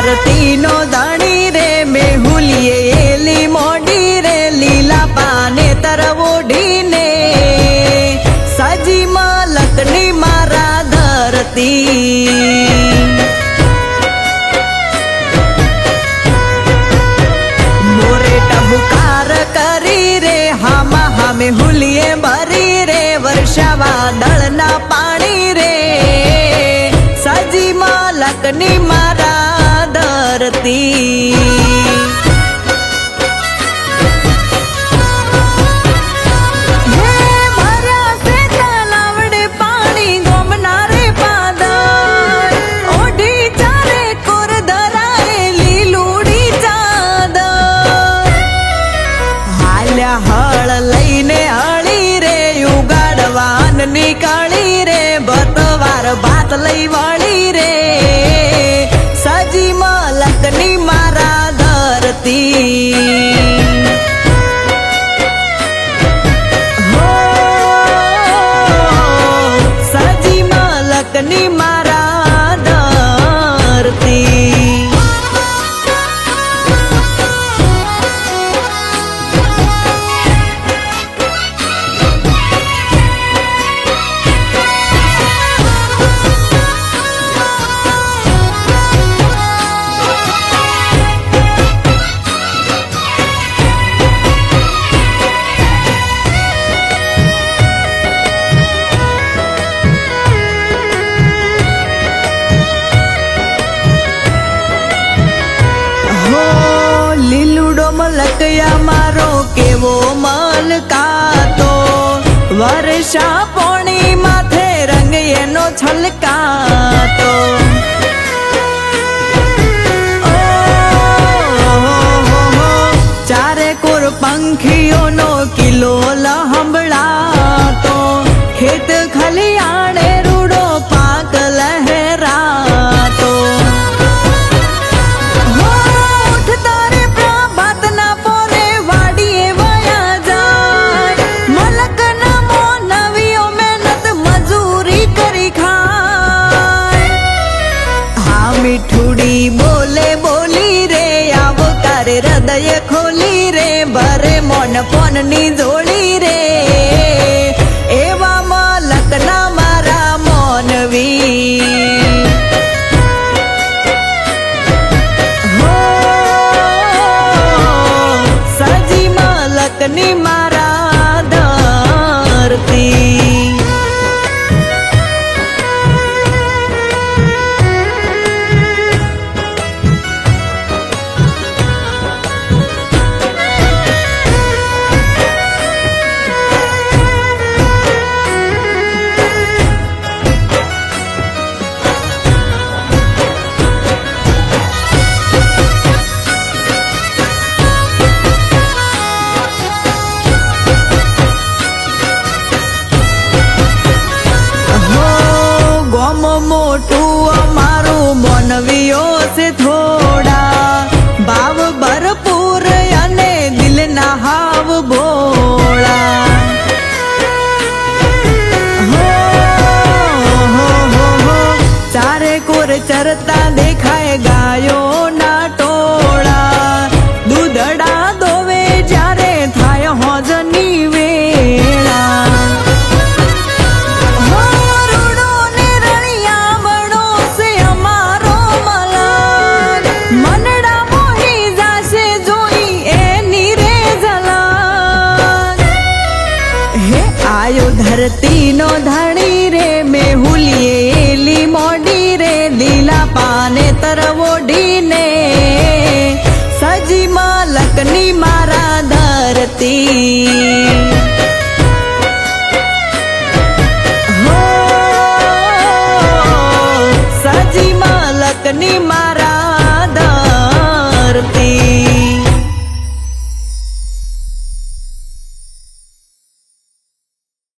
धरती नो धणी रे मेहुलिए एली मोडी रे लीला पाने तरवोडी ने सजी मलकनी मारा धरती मोरे टबुकार करी रे हामा हामे हुलिए भरी रे वर्षा वादळ ना पाणी रे सजी मलकनी मारा धरती हळ लईने हळी रे उगाडवान निकाळी रे बतवार भात लई वळी रे सजी मलकनी मारा धरती हो सजी मलकनी मारा धरती मलकया मारो केवो मलकातो वर्षा पोणी माथे रंग एनो छलकातो चारे कोर पंखियों नो किलो लहंबड़ातो खेत खलियाणे रूडो पाक लहरातो मिठुड़ी बोले बोली रे आवो करे हृदय खोली रे भरे मन फोननी जोड़ी रे एवा मलकना मारा मोनवी हो सजी मलकनी मारा धरती मोटू अमारू मोनवियो से थोड़ा भाव भरपूर अने दिल ना हाव भोला हो चारे कोर चरता देखाए गायो ना टोला दूधड़ा दोवे जारे थाय होजनी वेला आयो धरती नो धणी रे मेहुलिए एली मोडी रे लीला पाने तरवोडी ने सजी मलकनी मारा धरती हो सजी मलकनी मारा